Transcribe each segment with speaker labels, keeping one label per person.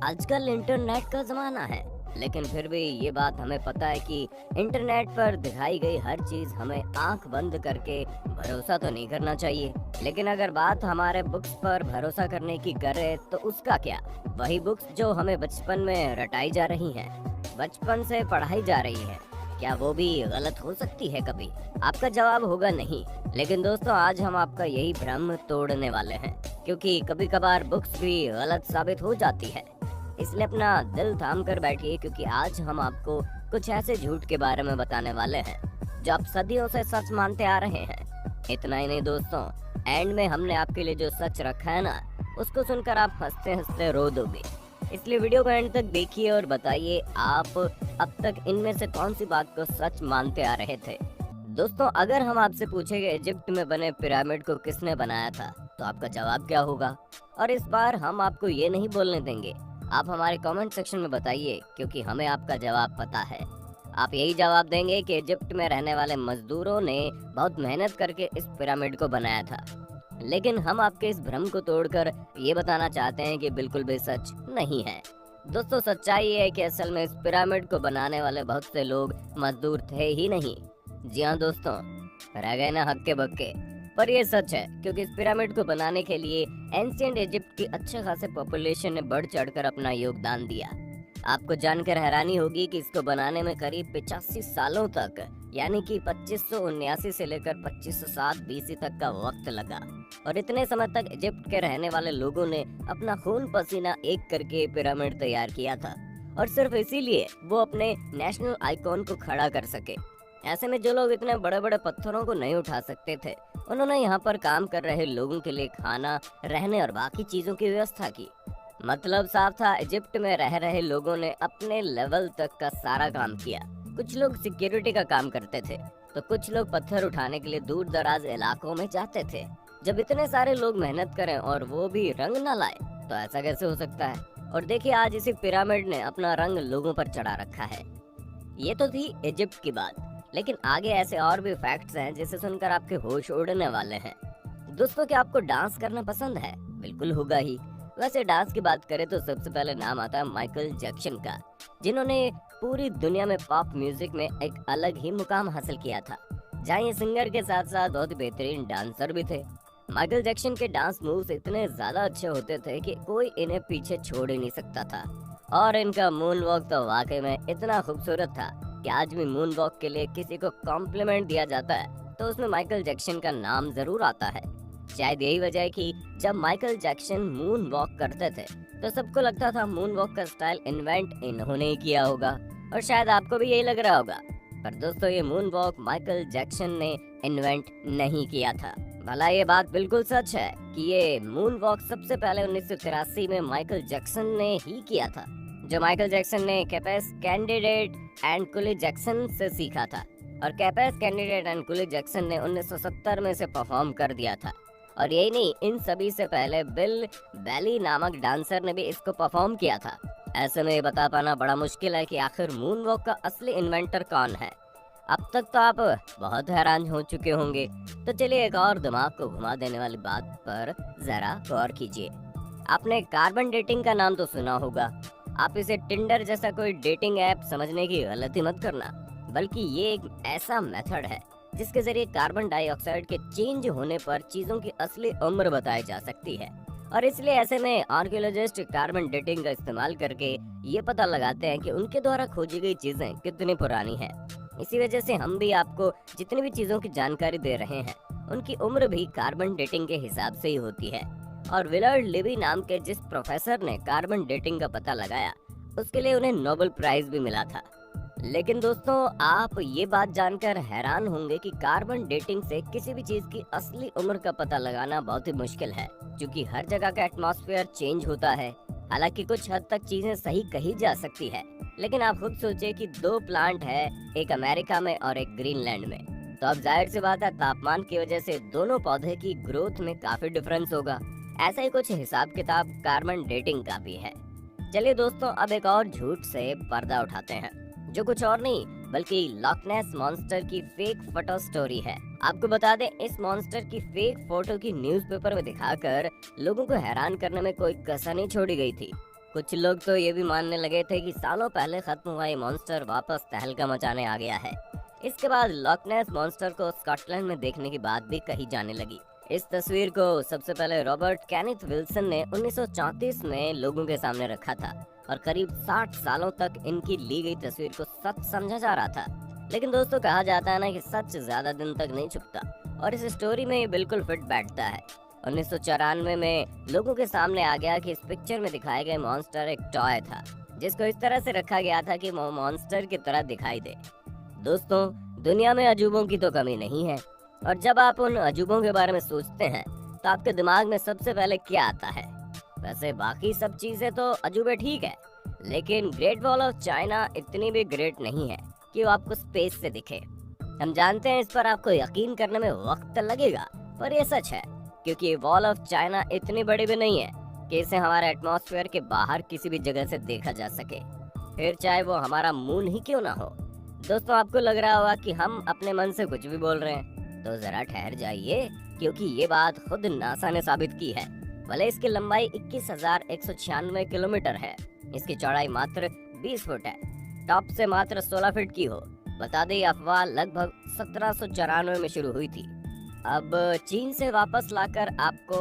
Speaker 1: आजकल इंटरनेट का जमाना है, लेकिन फिर भी ये बात हमें पता है कि इंटरनेट पर दिखाई गई हर चीज हमें आंख बंद करके भरोसा तो नहीं करना चाहिए। लेकिन अगर बात हमारे बुक्स पर भरोसा करने की करे तो उसका क्या? वही बुक्स जो हमें बचपन में रटाई जा रही हैं, बचपन से पढ़ाई जा रही हैं, क्या वो भी गलत हो सकती है कभी? आपका जवाब होगा नहीं। लेकिन दोस्तों, आज हम आपका यही भ्रम तोड़ने वाले हैं, क्योंकि कभी कभार बुक्स भी गलत साबित हो जाती है। इसलिए अपना दिल थाम कर बैठिए, क्योंकि आज हम आपको कुछ ऐसे झूठ के बारे में बताने वाले हैं जो आप सदियों से सच मानते आ रहे हैं। इतना ही नहीं दोस्तों, एंड में हमने आपके लिए जो सच रखा है ना, उसको सुनकर आप हंसते हंसते रो दोगे। इसलिए वीडियो को एंड तक देखिए और बताइए आप अब तक इनमें से कौन सी बात को सच मानते आ रहे थे। दोस्तों, अगर हम आपसे पूछेंगे इजिप्ट में बने पिरामिड को किसने बनाया था, तो आपका जवाब क्या होगा? और इस बार हम आपको ये नहीं बोलने देंगे, आप हमारे कमेंट सेक्शन में बताइए, क्योंकि हमें आपका जवाब पता है। आप यही जवाब देंगे कि इजिप्ट में रहने वाले मजदूरों ने बहुत मेहनत करके इस पिरामिड को बनाया था। लेकिन हम आपके इस भ्रम को तोड़कर ये बताना चाहते हैं कि बिल्कुल भी सच नहीं है। दोस्तों, सच्चाई ये है कि असल में इस पिरामिड को बनाने वाले बहुत से लोग मजदूर थे ही नहीं। जी हाँ दोस्तों, रह गए ना हक्के बक्के। पर ये सच है, क्योंकि इस पिरामिड को बनाने के लिए एंशिएंट इजिप्ट की अच्छे खासे पॉपुलेशन ने बढ़ चढ़कर अपना योगदान दिया। आपको जानकर हैरानी होगी कि इसको बनाने में करीब 85 सालों तक, यानी कि 2579 से लेकर 2507 बीसी तक का वक्त लगा। और इतने समय तक इजिप्ट के रहने वाले लोगों ने अपना खून पसीना एक करके पिरामिड तैयार किया था, और सिर्फ इसीलिए वो अपने नेशनल आइकॉन को खड़ा कर सके। ऐसे में जो लोग इतने बड़े बड़े पत्थरों को नहीं उठा सकते थे, उन्होंने यहाँ पर काम कर रहे लोगों के लिए खाना, रहने और बाकी चीजों की व्यवस्था की। मतलब साफ था, इजिप्ट में रह रहे लोगों ने अपने लेवल तक का सारा काम किया। कुछ लोग सिक्योरिटी का काम करते थे, तो कुछ लोग पत्थर उठाने के लिए दूर दराज इलाकों में जाते थे। जब इतने सारे लोग मेहनत करें और वो भी रंग न लाए, तो ऐसा कैसे हो सकता है? और देखिए, आज इसी पिरामिड ने अपना रंग लोगों पर चढ़ा रखा है। ये तो थी इजिप्ट की बात, लेकिन आगे ऐसे और भी फैक्ट्स हैं जिसे सुनकर आपके होश उड़ने वाले हैं। दोस्तों, क्या आपको डांस करना पसंद है? बिल्कुल होगा ही। वैसे डांस की बात करें तो सबसे पहले नाम आता है माइकल जैक्सन का, जिन्होंने पूरी दुनिया में पॉप म्यूजिक में एक अलग ही मुकाम हासिल किया था, जहाँ ये सिंगर के साथ साथ बहुत ही बेहतरीन डांसर भी थे। माइकल जैक्सन के डांस मूव्स इतने ज्यादा अच्छे होते थे कि कोई इन्हें पीछे छोड़ ही नहीं सकता था। और इनका मून वॉक तो वाकई में इतना खूबसूरत था कि आज भी मून वॉक के लिए किसी को कॉम्प्लीमेंट दिया जाता है तो उसमें माइकल जैक्सन का नाम जरूर आता है। शायद यही वजह है कि जब माइकल जैक्सन मून वॉक करते थे तो सबको लगता था मून वॉक का स्टाइल इन्वेंट इन्होंने ही किया होगा, और शायद आपको भी यही लग रहा होगा। पर दोस्तों, ये मून वॉक माइकल जैक्सन ने इन्वेंट नहीं किया था। भला ये बात बिल्कुल सच है कि ये मून वॉक सबसे पहले 1983 में माइकल जैक्सन ने ही किया था, जो माइकल जैक्सन ने कैपेस कैंडिडेट एंड कुली जैक्सन से सीखा था। और कैपेस कैंडिडेट एंड कुली जैक्सन ने 1970 में से परफॉर्म कर दिया था। और यही नहीं, इन सभी से पहले बिल बैली नामक डांसर ने भी इसको परफॉर्म किया था। ऐसे में ये बता पाना बड़ा मुश्किल है कि आखिर मून वॉक का असली इन्वेंटर कौन है। अब तक तो आप बहुत हैरान हो चुके होंगे, तो चलिए एक और दिमाग को घुमा देने वाली बात पर जरा गौर कीजिए। आपने कार्बन डेटिंग का नाम तो सुना होगा। आप इसे टिंडर जैसा कोई डेटिंग ऐप समझने की गलती मत करना, बल्कि ये एक ऐसा मेथड है जिसके जरिए कार्बन डाइऑक्साइड के चेंज होने पर चीजों की असली उम्र बताई जा सकती है। और इसलिए ऐसे में आर्कियोलॉजिस्ट कार्बन डेटिंग का इस्तेमाल करके ये पता लगाते हैं कि उनके द्वारा खोजी गई चीजें कितनी पुरानी हैं। इसी वजह से हम भी आपको जितनी भी चीजों की जानकारी दे रहे हैं, उनकी उम्र भी कार्बन डेटिंग के हिसाब से ही होती है। और विलर्ड लिबी नाम के जिस प्रोफेसर ने कार्बन डेटिंग का पता लगाया, उसके लिए उन्हें नोबेल प्राइज भी मिला था। लेकिन दोस्तों, आप ये बात जानकर हैरान होंगे कि कार्बन डेटिंग से किसी भी चीज की असली उम्र का पता लगाना बहुत ही मुश्किल है, क्योंकि हर जगह का एटमॉस्फेयर चेंज होता है। हालांकि कुछ हद तक चीजें सही कही जा सकती है, लेकिन आप खुद सोचिए कि 2 प्लांट है, एक अमेरिका में और एक ग्रीनलैंड में, तो अब जाहिर सी बात है तापमान की वजह से दोनों पौधे की ग्रोथ में काफी डिफरेंस होगा। ऐसा ही कुछ हिसाब किताब कार्बन डेटिंग का भी है। चलिए दोस्तों, अब एक और झूठ से पर्दा उठाते हैं, जो कुछ और नहीं बल्कि लॉकनेस मॉन्स्टर की फेक फोटो स्टोरी है। आपको बता दें, इस मॉन्स्टर की फेक फोटो की न्यूज़पेपर में दिखाकर लोगों को हैरान करने में कोई कसर नहीं छोड़ी गई थी। कुछ लोग तो ये भी मानने लगे थे कि सालों पहले खत्म हुआ ये मॉन्स्टर वापस तहलका मचाने आ गया है। इसके बाद लॉकनेस मॉन्स्टर को स्कॉटलैंड में देखने की बात भी कही जाने लगी। इस तस्वीर को सबसे पहले रॉबर्ट केनेथ विल्सन ने 1934 में लोगों के सामने रखा था और करीब 60 सालों तक इनकी ली गई तस्वीर को सच समझा जा रहा था। लेकिन दोस्तों, कहा जाता है ना कि सच ज्यादा दिन तक नहीं छुपता, और इस स्टोरी में ये बिल्कुल फिट बैठता है। 1994 में लोगों के सामने आ गया कि इस पिक्चर में दिखाए गए मॉन्स्टर एक टॉय था, जिसको इस तरह से रखा गया था कि वो मॉन्स्टर की तरह दिखाई दे। दोस्तों, दुनिया में अजूबों की तो कमी नहीं है, और जब आप उन अजूबों के बारे में सोचते हैं तो आपके दिमाग में सबसे पहले क्या आता है? वैसे बाकी सब चीजें तो अजूबे ठीक है, लेकिन ग्रेट वॉल ऑफ चाइना इतनी भी ग्रेट नहीं है कि वो आपको स्पेस से दिखे। हम जानते हैं इस पर आपको यकीन करने में वक्त लगेगा, पर ये सच है, क्योंकि वॉल ऑफ चाइना इतनी बड़ी भी नहीं है कि इसे हमारे एटमॉस्फेयर के बाहर किसी भी जगह से देखा जा सके, फिर चाहे वो हमारा मून ही क्यों ना हो। दोस्तों, आपको लग रहा होगा कि हम अपने मन से कुछ भी बोल रहे हैं, तो जरा ठहर जाइए, क्योंकि ये बात खुद नासा ने साबित की है। भले इसकी लंबाई 21,196 किलोमीटर है, इसकी चौड़ाई मात्र 20 फुट है, टॉप से मात्र 16 फीट की हो। बता दें, अफवाह लगभग 1794 में शुरू हुई थी। अब चीन से वापस लाकर आपको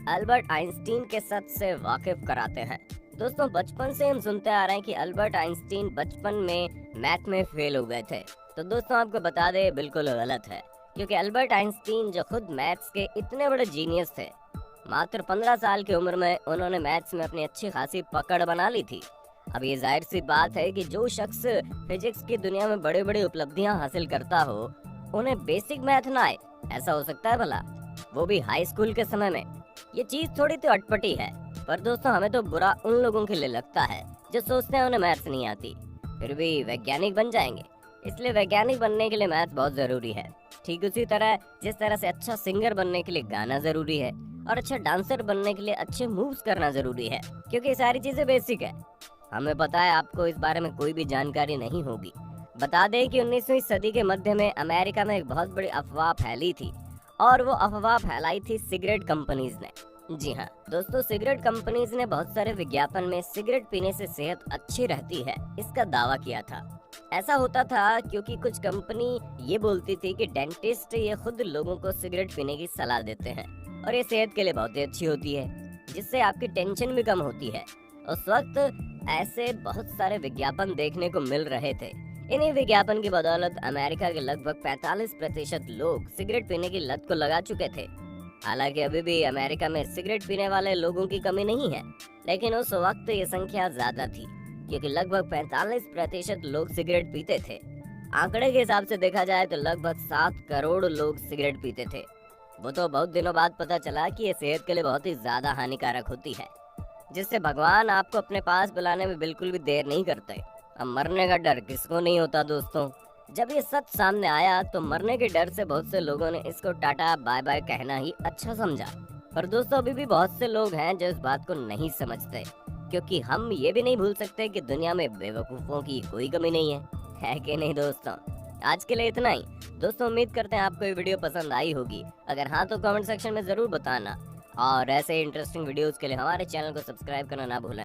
Speaker 1: अल्बर्ट आइंस्टीन के सच से वाकिफ कराते हैं। दोस्तों, बचपन से हम सुनते आ रहे हैं कि अल्बर्ट आइंस्टीन बचपन में मैथ में फेल हो गए थे। तो दोस्तों, आपको बता दें, बिल्कुल गलत है, क्योंकि अल्बर्ट आइंस्टीन जो खुद मैथ्स के इतने बड़े जीनियस थे, मात्र 15 साल की उम्र में उन्होंने मैथ्स में अपनी अच्छी खासी पकड़ बना ली थी। अब ये जाहिर सी बात है कि जो शख्स फिजिक्स की दुनिया में बड़ी बड़ी उपलब्धियां हासिल करता हो, उन्हें बेसिक मैथ ना आए, ऐसा हो सकता है भला? वो भी हाई स्कूल के समय में। ये चीज थोड़ी तो अटपटी है, पर दोस्तों हमें तो बुरा उन लोगों के लिए लगता है जो सोचते हैं उन्हें मैथ्स नहीं आती, फिर भी वैज्ञानिक बन जाएंगे। इसलिए वैज्ञानिक बनने के लिए मैथ बहुत जरूरी है। ठीक उसी तरह जिस तरह से अच्छा सिंगर बनने के लिए गाना जरूरी है, और अच्छा डांसर बनने के लिए अच्छे मूव्स करना जरूरी है, क्योंकि ये सारी चीजें बेसिक है। हमें पता है आपको इस बारे में कोई भी जानकारी नहीं होगी। बता दें कि 19वीं सदी के मध्य में अमेरिका में एक बहुत बड़ी अफवाह फैली थी, और वो अफवाह फैलाई थी सिगरेट कंपनीज ने। जी हाँ दोस्तों, सिगरेट कंपनीज ने बहुत सारे विज्ञापन में सिगरेट पीने से सेहत अच्छी रहती है इसका दावा किया था। ऐसा होता था क्योंकि कुछ कंपनी ये बोलती थी कि डेंटिस्ट ये खुद लोगों को सिगरेट पीने की सलाह देते हैं, और ये सेहत के लिए बहुत ही अच्छी होती है, जिससे आपकी टेंशन भी कम होती है। उस वक्त ऐसे बहुत सारे विज्ञापन देखने को मिल रहे थे। इन्हीं विज्ञापन की बदौलत अमेरिका के लगभग 45% लोग सिगरेट पीने की लत को लगा चुके थे। हालांकि अभी भी अमेरिका में सिगरेट पीने वाले लोगों की कमी नहीं है, लेकिन उस वक्त ये संख्या ज्यादा थी, क्योंकि लगभग 45% लोग सिगरेट पीते थे। आंकड़े के हिसाब से देखा जाए तो लगभग 7 करोड़ लोग सिगरेट पीते थे। वो तो बहुत दिनों बाद पता चला कि ये सेहत के लिए बहुत ही ज्यादा हानिकारक होती है, जिससे भगवान आपको अपने पास बुलाने में बिल्कुल भी देर नहीं करते। अब मरने का डर किसको नहीं होता दोस्तों। जब ये सच सामने आया तो मरने के डर से बहुत से लोगों ने इसको टाटा बाय बाय कहना ही अच्छा समझा। पर दोस्तों, अभी भी बहुत से लोग हैं जो इस बात को नहीं समझते, क्योंकि हम ये भी नहीं भूल सकते कि दुनिया में बेवकूफ़ों की कोई कमी नहीं है कि नहीं दोस्तों? आज के लिए इतना ही दोस्तों। उम्मीद करते हैं आपको ये वीडियो पसंद आई होगी। अगर हाँ तो कमेंट सेक्शन में ज़रूर बताना, और ऐसे इंटरेस्टिंग वीडियोस के लिए हमारे चैनल को सब्सक्राइब करना ना भूलें।